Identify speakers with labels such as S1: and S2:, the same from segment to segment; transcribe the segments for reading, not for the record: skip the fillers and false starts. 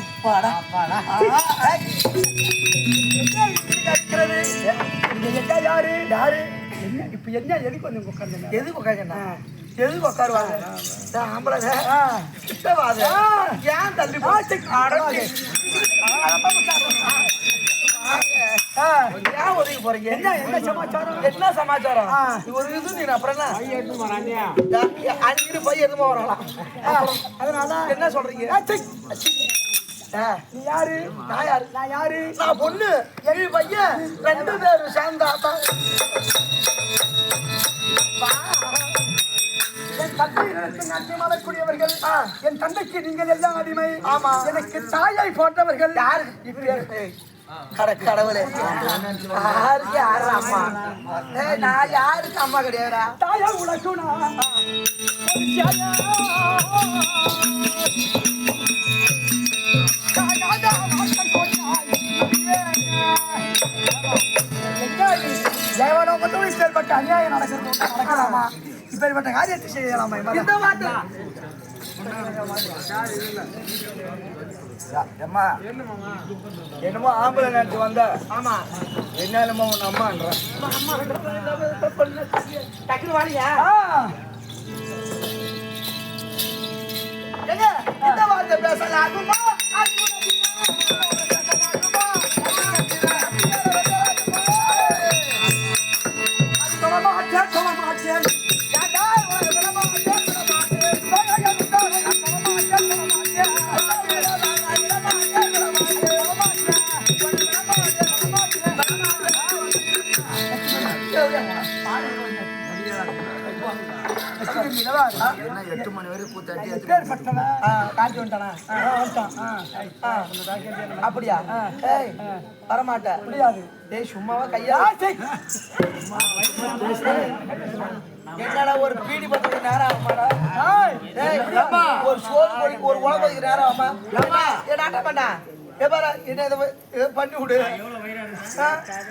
S1: அப்பாடா அப்பாடா. யாரு யாரு என்ன இப்ப என்ன எதுக்கு வந்து உட்கார்ந்து எதுக்கு உட்காருங்க எதுக்கு உட்காருவாங்க ஆம்பளை கிட்டவாது ஏன் தள்ளி ஏன் ஒதுக்கி போறீங்க என்ன என்ன சமாச்சாரம் என்ன சமாச்சாரம் ஒரு இது நீ அப்புறம் அஞ்சு பையன் எதுமா வரலாம் அதனால என்ன சொல்றீங்க நீ யாரு நான் யாரு நான் யாரு நான் பொண்ணு எங்க பையன் 2 பேரும் சேர்ந்தாத்தா என் தந்தையினருக்கு நாட்டியமாடக்கூடியவர்கள் என் தந்தைக்கு நீங்கள் எல்லாம் அடிமை ஆமா எனக்கு தாயை போன்றவர்கள் யாரு கடவுளே யாருக்கு யாரு அம்மா நான் யாருக்கு அம்மா கிடையாதா தாயா உனக்கு தேவலோகத்தோடு செயல்பட்ட அநியாயம் நடக்கலாமா இப்பேற்பட்ட காரியத்தை செய்யலாமா இந்த வார்த்தை என்னமோ ஆம்பளை நினைச்சு வந்த ஆமா என்னமோ உன் அம்மான்ற டக்குனு வாணியா இந்த வார்த்தை பேசலாகுமா என்ன 8 மணி வரை கூத்தாட்டி அப்படியா வரமாட்டேன் முடியாது சும்மாவா கையா என்னடா ஒரு பீடி பத்து நேரம் ஆகுமாடா ஒரு சோறு ஒரு உலகம் நேரம் ஆகுமா என் ஆட்ட பண்ணா என்ன பண்ணி விடு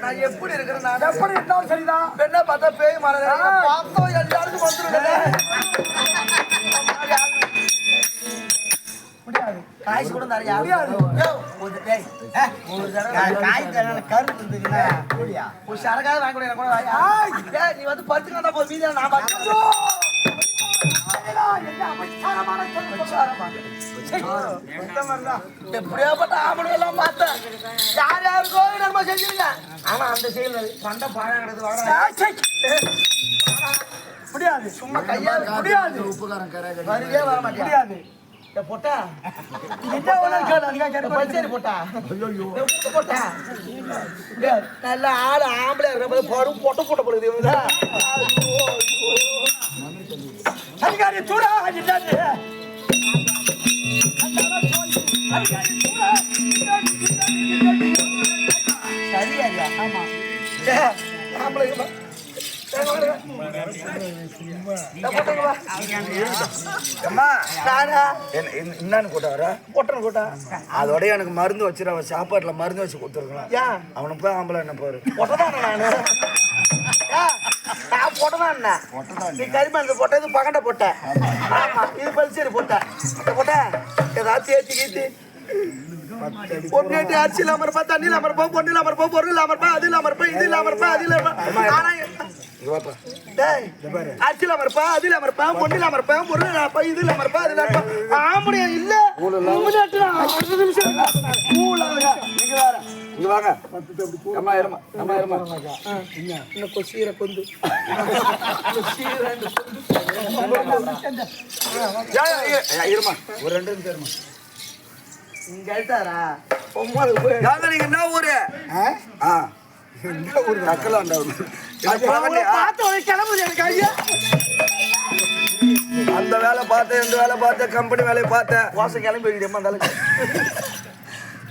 S1: நான் எப்படி இருக்கிறேன் நான் எப்படி இருந்தாலும் சரிதான் என்ன பார்த்தா பேய் மரம் பார்த்தோம் எல்லாருக்கும் வந்துருக்கேன் முடியாது காய்ச்சி கூட நிறைய முடியாது ஒரு காய் தரணும் கருத்து இருந்துச்சுன்னா ஒரு சரக்காவது வாங்க கூட நீ வந்து படுத்துக்கா போய் மீதி நான் பார்த்து எப்படியாப்பட்ட ஆம்பளை எல்லாம் பார்த்தேன் யார் யாருக்கோ நம்ம செஞ்சிருங்க ஆனா அந்த செயல் சண்டை பாழம் கிடக்கு முடியாது சும்மா கையால் முடியாது உப்புக்காரன் வருகே வர மாட்டேன் போட்டா பச்சரி போட்டா போட்டா நல்ல ஆளு ஆம்பளை இருக்கிற போடும் பொட்ட போட்ட போடுது அதிகாரி சூடா சரியா ஆமா என்னன்னு கூட்டா பொட்டன்னு கூட்டா அதோட எனக்கு மருந்து வச்சிரு அவன் சாப்பாட்டுல மருந்து வச்சு கொடுத்துருக்கலாம் அவனுக்கு போய் ஆம்பளை என்ன பாரு பொட்டதான் நானு பொட்டதான் என்ன நீ கரிமருந்து போட்ட இது பகண்ட போட்ட ஆமா இது பல்சரி போட்ட போட்ட ஏதாவது தேய்ச்சி கீத்தி பொண்ணு அரிசி இல்லாம இருப்பா தண்ணி இல்லாம இருப்பா பொண்ணு இல்லாம இருப்பா பொருள் இல்லாம இருப்பா அது இல்லாம இருப்பா இது இல்லாம இருப்பா அது இல்லாம அரிசி இல்லாம இருப்பா அது இல்லாம இருப்பா பொண்ணு இல்லாம இருப்பா பொருள் இல்லாம இது இல்லாம இருப்பா அது இல்லாம ஆம்படியா இல்ல இங்க வாங்க அம்மா இருமா அம்மா இருமா இன்னும் கொசீர கொந்து இருமா ஒரு 2 நிமிஷம் இருமா இங்க எழுத்தாரா நீங்க என்ன ஊரு ஊரு நக்கலாண்டா கிளம்புது எனக்கு ஐயா அந்த வேலை பார்த்தேன் இந்த வேலை பார்த்தேன் கம்பெனி வேலையை பார்த்தேன் வாசம் கிளம்பி வைக்கிறேன் அந்த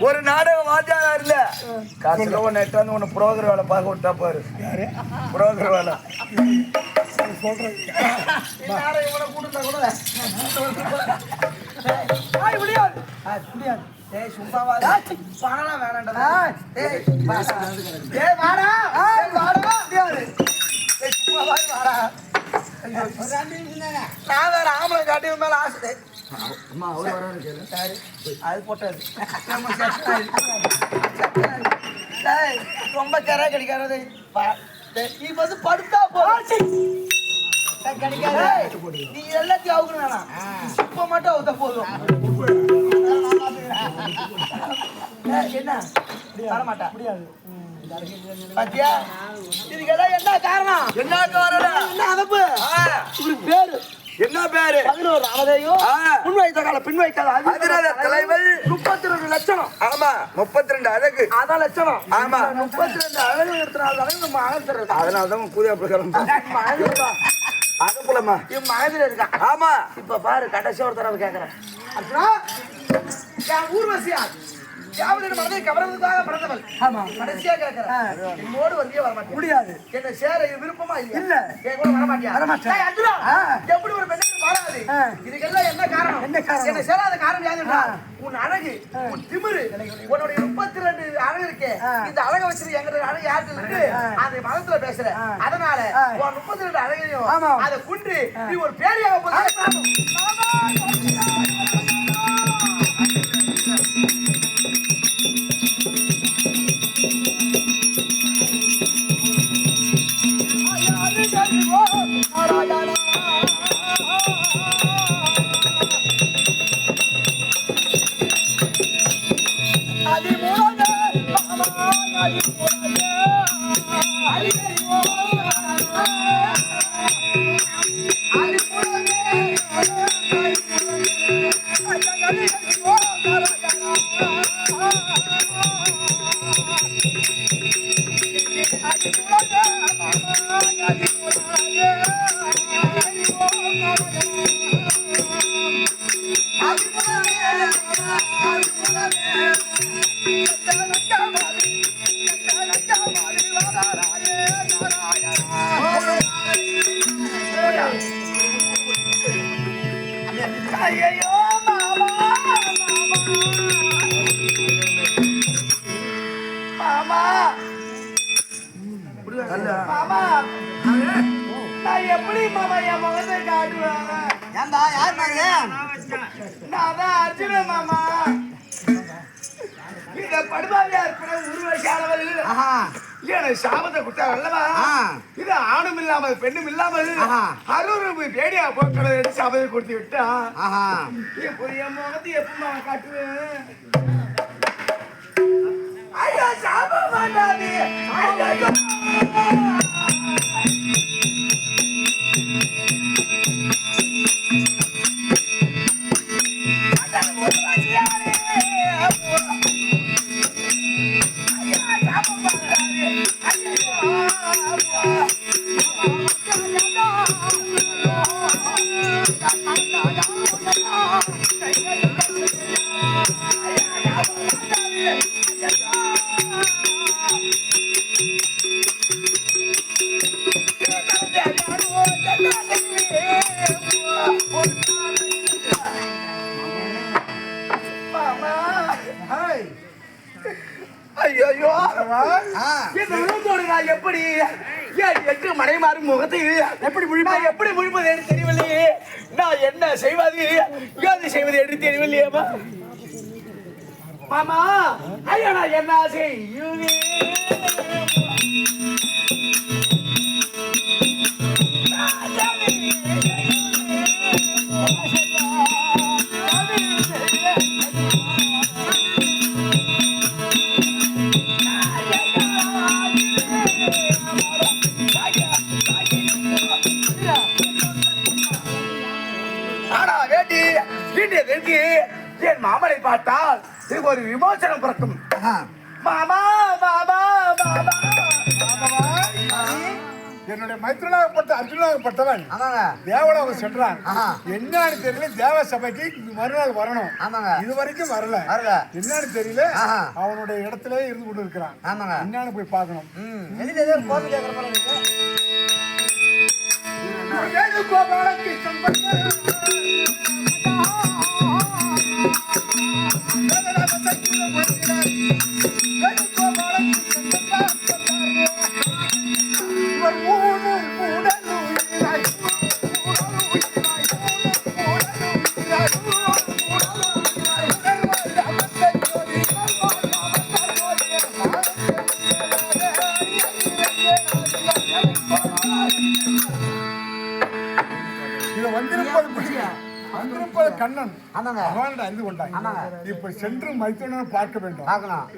S1: ஒரு நாடக வாத்தியாரா இல்ல காசுல ஒன்னு எட்டாந்து ஒன்னு புரோகர் வேலை பார்க்க விட்டா பாரு புரோகர் வேலை சொல்றேன் சும்மாவா பணம் வேணாண்டா வாடா வாடா நான் வேற ஆம்பளை காட்டி மேல ஆசை.
S2: அம்மா அவரு வரான்னு கேளு.
S1: சரி அது போட்டாது நம்ம டேய் ரொம்ப கரை கிடைக்காது. நீ வந்து படுத்தா போதும் கிடைக்காது. நீ எல்லாத்தையும் அவுக்கணும் வேணாம். இப்ப மட்டும் அவுத்தா போதும். என்ன வரமாட்டா முடியாது பாத்தியா? இதுக்கெல்லாம் என்ன காரணம்?
S2: என்ன காரணம்?
S1: என்ன அதப்பு? இவருக்கு பேரு
S2: என்ன பேரு?
S1: 11 அவதையும் முன் வைத்த கால பின் வைக்காத
S2: அதிரத தலைவர்
S1: 32 லட்சணம்.
S2: ஆமா 32 அழகு.
S1: அதான் லட்சணம்.
S2: ஆமா
S1: 32 அழகு எடுத்தனால நம்ம அழகு.
S2: அதனாலதான் புதிய பிரகாரம் அகப்புலமா
S1: இவன் மகதில இருக்கான்.
S2: ஆமா
S1: இப்ப பாரு கடைசி ஒரு தடவை கேக்குறேன். அப்புறம் என் ஊர்வசியா யாவலின் மனதை கவர்வதற்காக பிறந்தவள். ஆமா கடைசியா கேக்குறேன். என்னோடு வந்தியே வர மாட்டேன். முடியாது. என்ன சேர விருப்பமா இல்ல? இல்ல. என் கூட வர மாட்டியா? வர மாட்டேன். டேய் அர்ஜுனா எப்படி ஒரு பெண்ணுக்கு வராது? இதுக்கெல்லாம் என்ன காரணம்? என்ன காரணம்? என்ன சேராத காரணம் யாதுடா? உன் அழகு, உன் திமிரு, உன்னுடைய 32 அழகு இருக்கே. இந்த அழக வச்சு எங்கட அழகு யாருக்கு இருக்கு? அந்த மதத்துல பேசுற. அதனால உன் 32 அழகையும் அத குண்டு நீ ஒரு பேரியாக போற. எப்படி மாமா என் முகத்தை காட்டுவாங்க? ஏண்டா யார் பாருங்க? நான் தான் அர்ஜுன மாமா. இந்த படுபாவியா இருக்கிற உருவசாலவள் எனக்கு சாபத்தை கொடுத்தா அல்லவா? இது ஆணும் இல்லாமல் பெண்ணும் இல்லாமல் அருள் பேடியா போக்களை எடுத்து சாபத்தை கொடுத்து விட்டா என் முகத்தை எப்பமா காட்டுவேன்? ஐயா சாபம் மாட்டாது. எப்படி 8 மனைமாறு முகத்தை எப்படி எப்படி முழிப்பது என்று தெரியவில்லையே. நான் என்ன செய்வது ஏது செய்வது என்று தெரியவில்லையேமா. மாமா ஐயா நான் என்ன செய்யுவே? என் மாமனை பார்த்தால் இது ஒரு விமோசனம் பிறக்கும். மாமா மாமா மாமா
S3: என்னுடைய மைத்திரனாகப்பட்ட அர்ஜுனாகப்பட்டவன் தேவலோகம் சென்றான். என்னன்னு தெரியல. தேவ சபைக்கு மறுநாள் வரணும். இது வரைக்கும் வரல. என்னன்னு தெரியல. அவனுடைய இடத்துல இருந்து கொண்டு இருக்கிறான். என்னன்னு போய் பார்க்கணும். கண்ணன் பகவானிடம் அறிந்து கொண்டாங்க. இப்ப சென்று மைத்துனன் பார்க்க வேண்டும்.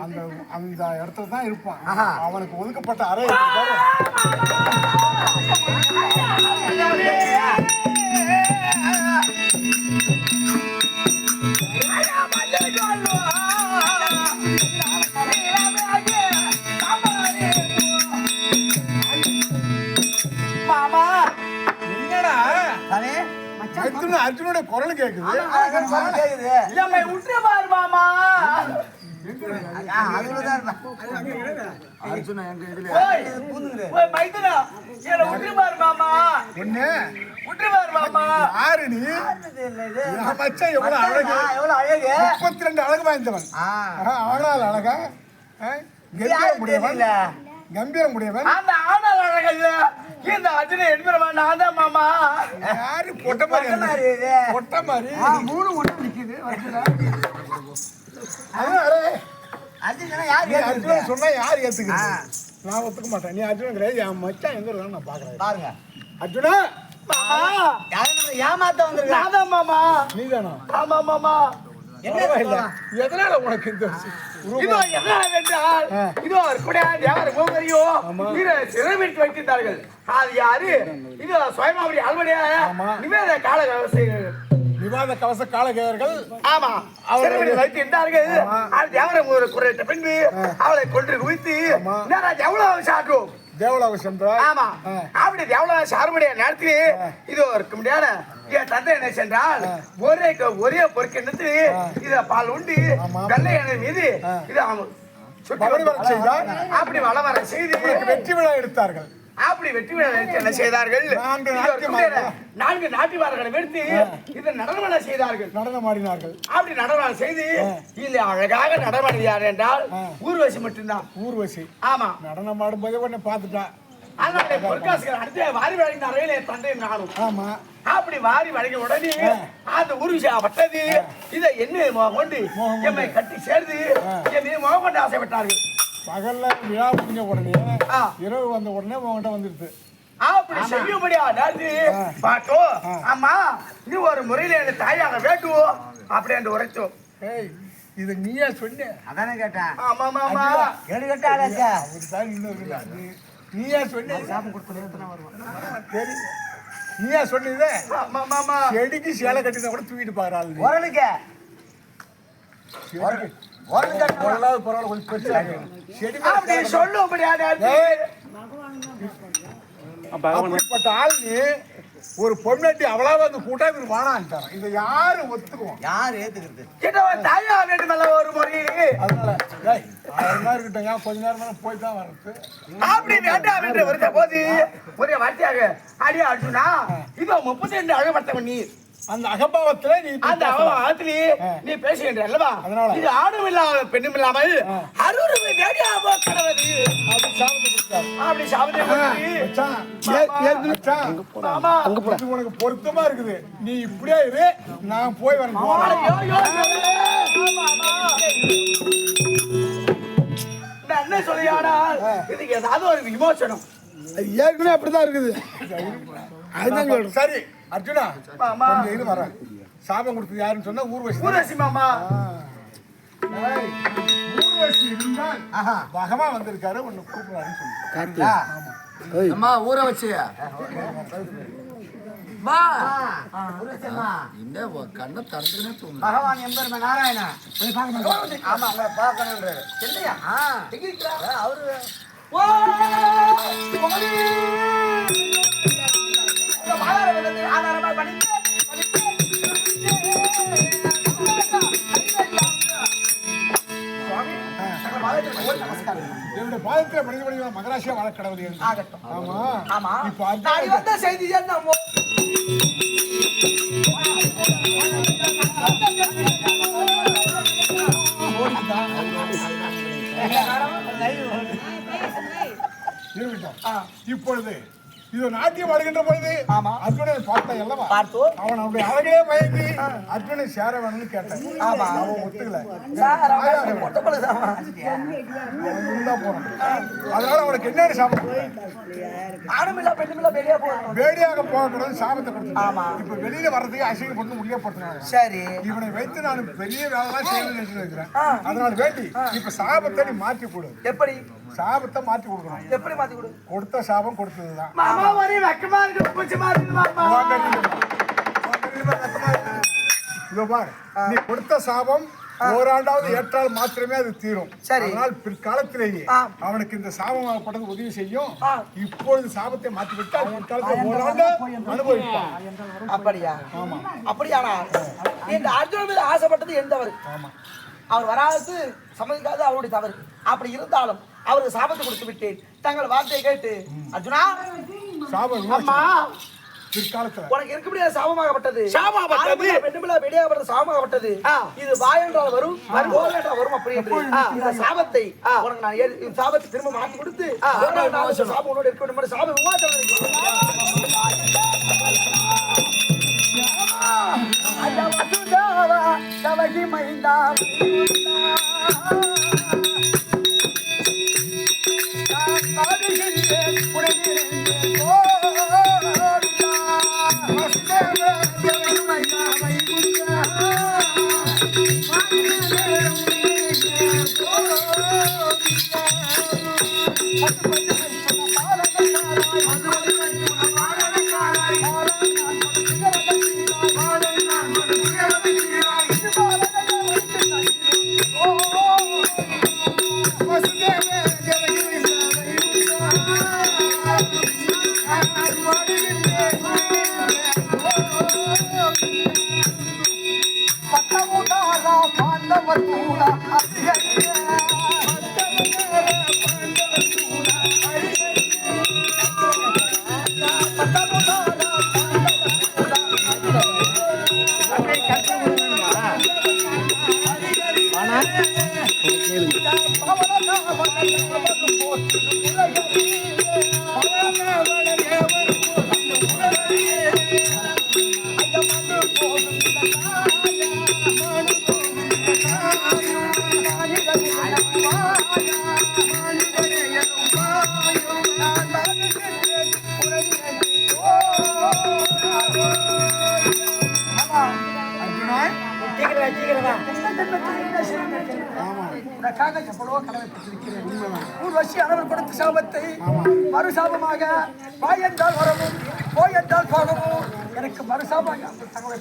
S3: அந்த அந்த இடத்துல தான் இருப்பான். அவனுக்கு ஒதுக்கப்பட்ட அறை
S1: மாமா
S3: என்னடா அர்ஜுனோட குரல் கேக்குது.
S1: நம்மை உற்று பாரு மாமா.
S2: அர்ஜுனா எங்க இதுல
S1: ஓய் மைத்துனா என்ன உற்று பாரு மாமா.
S3: என்ன
S1: உற்று பாரு மாமா.
S3: யாரு நீ? மச்சான் எவ்வளவு அழகு, 32 அழகு வாய்ந்தவன். அவனால் அழகா கம்பீரம் முடியவன்.
S1: அந்த ஆடல் அழகல்ல இந்த அர்ஜுன எண்பரமா நான் தான் மாமா.
S3: யாரு பொட்ட மாதிரி பொட்ட மாதிரி 3 ஒண்ணு நிக்குது. அர்ஜுனன் சொன்னா யாரு ஏத்துக்கிறது? நான் ஒத்துக்க மாட்டேன். நீ அர்ஜுனன் கிடையாது, என் மச்சான் எங்க இருக்கான்னு நான் பாக்குறேன்.
S1: பாருங்க
S3: அர்ஜுனா
S1: ஏமாத்த வந்திருக்க மாமா.
S3: நீதானா?
S1: ஆமா மாமா.
S3: எதனால உனக்கு இந்த
S1: இதோ எதனால என்றால் இதோ கூட யார் மூவரையோ சிறைவிட்டு வைத்திருந்தார்கள். அது யாரு? இதோ சுயமாவடி அல்வடியா நிவேத கால
S3: விவாத கவச காலகேயர்கள்.
S1: ஆமா அவர்கள் வைத்திருந்தார்கள். அது யாரும் ஒரு குறைத்த பின்பு அவளை கொன்று குவித்து எவ்வளவு சாற்றும்
S3: தேவலாக சென்றார்.
S1: ஆமா அப்படி தேவலாக சார்படியா நடத்தி இது இருக்க முடியாத என் தந்தை என்ன சென்றால் ஒரே பொறுக்கிட்டு இத பால் உண்டு வெள்ளை எண்ணெய் மீது இது அப்படி வளவர செய்து
S3: வெற்றி விழா எடுத்தார்கள்.
S1: அப்படி வெற்றி விழா என்ன செய்தார்கள்? 4 நாட்டியமார்களை எடுத்து இதை நடனம் செய்தார்கள்.
S3: நடனம் ஆடினார்கள்.
S1: அப்படி நடனம் செய்து இல்ல அழகாக நடனம் யார் என்றால் ஊர்வசி மட்டும்தான்.
S3: ஊர்வசி
S1: ஆமா
S3: நடனம் ஆடும்போதே உடனே பார்த்துட்டா.
S1: அதனால பொற்காசுகள் அடுத்து வாரி வழங்கின அறையில தந்தை நானும்.
S3: ஆமா
S1: அப்படி வாரி வழங்கிய உடனே அந்த ஊர்வசி பட்டது இதை என்ன கொண்டு எம்மை கட்டி சேர்ந்து என் முகம் கொண்டு ஆசைப்பட்டார்கள்.
S3: பகல்ல விழா முடிஞ்ச உடனே இரவு வந்த உடனே உங்ககிட்ட வந்துருது.
S1: அப்படி செய்யும்படியா பாட்டோ அம்மா நீ ஒரு முறையில எனக்கு தாயாக வேட்டுவோம் அப்படி என்று உரைச்சோம்.
S3: இது நீயா சொன்ன?
S1: அதானே கேட்டேன். ஆமா மாமா கேடு
S3: நீயா சொன்ன? சரி நீயா சொன்னதே.
S1: ஆமா மாமா
S3: செடிக்கு சேலை கட்டினா கூட தூக்கிட்டு பாக்குறாள். அப்படிப்பட்ட ஆள் நீ ஒரு பொண்ணாட்டி அவ்வளவு வந்து கூட்டாம வானான்ட்டான். இதை யாரு ஒத்துக்குவோம்?
S1: யாரு ஏத்துக்கிறது? தாயா வேண்டுமல்ல ஒரு முறை.
S3: அதனால இருக்கட்டும், கொஞ்ச நேரம் போய் தான் வர்றது.
S1: அப்படி வேண்டாம் என்று வருத போது ஒரே வார்த்தையாக அடியா அர்ஜுனா இதோ 32 அழகப்பட்டவன் நீ.
S3: அந்த அகபாவத்துல நீ
S1: அந்த அகபாவத்திலே நீ பேசுகின்ற அல்லவா? இது ஆணும் இல்லாமல் பெண்ணும் இல்லாமல் அருமை வேடியா கடவுது. அப்படி சாபத்தை
S3: உனக்கு பொருத்தமா இருக்குது. நீ இப்படியே இரு, நான் போய் வரேன்.
S1: என்ன சொல்லியானால் இதுக்கு ஏதாவது ஒரு விமோசனம்
S3: ஏற்கனவே அப்படிதான் இருக்குது. அதுதான் சொல்றேன். சரி அர்ஜுனா கொஞ்சம் இது வரேன். சாபம் கொடுத்தது யாருன்னு சொன்னா ஊர்வசி.
S1: ஊர்வசி மாமா.
S3: ஊர்வசி இருந்தால் பகமா வந்திருக்காரு ஒன்னு கூப்பிடுறாருன்னு சொல்லி
S2: அம்மா ஊற வச்சு கண்ணை தந்துனே தூங்க.
S1: பகவான் எம்பெருமை நாராயணா ஆமா உங்களை பார்க்கணுன்றாரு. இல்லையா அவரு ஆதாரமா படித்து
S3: என்னுடைய பாதத்தில் படிக்க மகராசியா வாழ கடவுள். ஆமா
S1: ஆமா
S3: இப்ப
S1: வந்த செய்தி என்ன
S3: இப்பொழுது இது நாட்டியம் ஆடுகின்ற பொழுது
S1: ஆமா.
S3: அர்ஜுனன் பார்த்தேன் அல்லவா?
S1: பார்த்தோ
S3: அவன் அவனுடைய அழகே மயங்கி அர்ஜுனனை சேர வேணும்னு கேட்டான்.
S1: ஆமா.
S3: அவன் ஒத்துக்கல.
S1: சார் அவன் பொட்டப்பல சாமா
S3: அவன் இருந்தா போறான். அதனால அவனுக்கு என்ன சாபம் கொடுத்தான்?
S1: ஆணுமில்ல பெண்ணுமில்ல வெளியே போகணும்.
S3: வேடியாக போகக்கூடாது சாபத்தை கொடுத்தான்.
S1: ஆமா.
S3: இப்ப வெளியில வர்றதுக்கு அசிங்கப்பட்டு உள்ளே போட்டுனாங்க.
S1: சரி
S3: இவனை வைத்து நான் பெரிய வேலைலாம் செய்யணும்னு நினைச்சு வைக்கிறேன். அதனால வேண்டி இப்ப சாபத்தை நீ மாற்றி கொடு.
S1: எப்படி
S3: சாபத்தை மாற்றி கொடுக்கணும்.
S1: எப்படி மாத்தி கொடு?
S3: கொடுத்த சாபம் கொடுத்ததுதான்.
S1: மாமா ஒரே வெக்கமா இருக்கு பூச்சி மாதிரி மாமா.
S3: இதோ பார், நீ கொடுத்த சாபம் ஓராண்டாவது ஏற்றால் மாத்திரமே அது தீரும்.
S1: சரி.
S3: அதனால் பிற்காலத்திலேயே அவனுக்கு இந்த சாபமாகப்பட்டது உதவி செய்யும். இப்பொழுது சாபத்தை மாற்றிவிட்டால் பிற்காலத்தில் ஓராண்டு அனுபவிப்பான்.
S1: அப்படியா?
S3: ஆமா.
S1: அப்படியானா இந்த அர்ஜுனன் மீது ஆசைப்பட்டது எந்தவர்?
S3: ஆமா.
S1: அவர் வராது சம்மதிக்காது அவருடைய தவறு. அப்படி இருந்தாலும் அவருக்கு சாபத்தை கொடுத்து விட்டேன். தங்கள் வார்த்தையை கேட்டு அர்ஜுனா
S3: சாபம்
S1: அம்மா
S3: பிற்காலத்துல
S1: உனக்கு இருக்க முடியாத சாபமாகப்பட்டது.
S2: சாபமாகப்பட்டது.
S1: பெண்ணுமில்ல வெளியாகப்பட்ட சாபமாகப்பட்டது. இது வாய் என்றால் வரும் போல் என்றால் வரும். அப்படி என்று இந்த சாபத்தை உனக்கு நான் இந்த சாபத்தை திரும்ப மாற்றி கொடுத்து சாபம் உன்னோட இருக்க வேண்டும் சாபம் விவாதம் சாபத்தை மறுசாபமாக வாயென்றால் வரவும் போயென்றால் போகவும் எனக்கு மறுசாபமாக தங்களை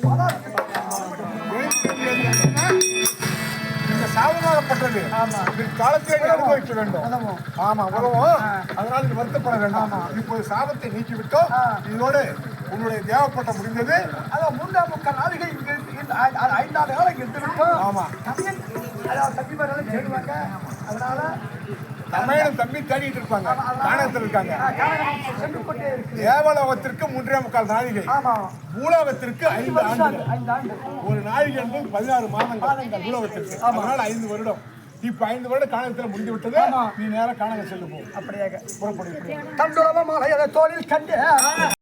S3: இந்த சாபமாகப்பட்டது பிற்காலத்தில் அனுபவிக்க வேண்டும். ஆமா உலகம். அதனால் இது வருத்தப்பட வேண்டாம். இப்போது சாபத்தை நீக்கிவிட்டோம். இதோடு உன்னுடைய தேவைப்பட்ட முடிந்தது.
S1: அதான் 3 நாளிகை 5 காலம் எடுத்துக்கிட்டோம்.
S3: ஆமா.
S1: தம்பி மாதிரி தேடுவாங்க. அதனால
S3: தமையனும் தம்பி தேடிட்டு இருப்பாங்க. காணகத்தில் இருக்காங்க. தேவலோகத்திற்கு 3.25 நாளிகை. பூலோகத்திற்கு 5 ஆண்டுகள். ஒரு நாளிகை என்பது 16 மாதங்கள் பூலோகத்திற்கு. அதனால 5 வருடம். இப்ப 5 வருடம் காணகத்தில் முடிந்து விட்டது. நீ நேரம் காணகம் செல்லு போ.
S1: அப்படியாக
S3: புறப்படு.
S1: தண்டுளவ மாலை தோளில் கண்டு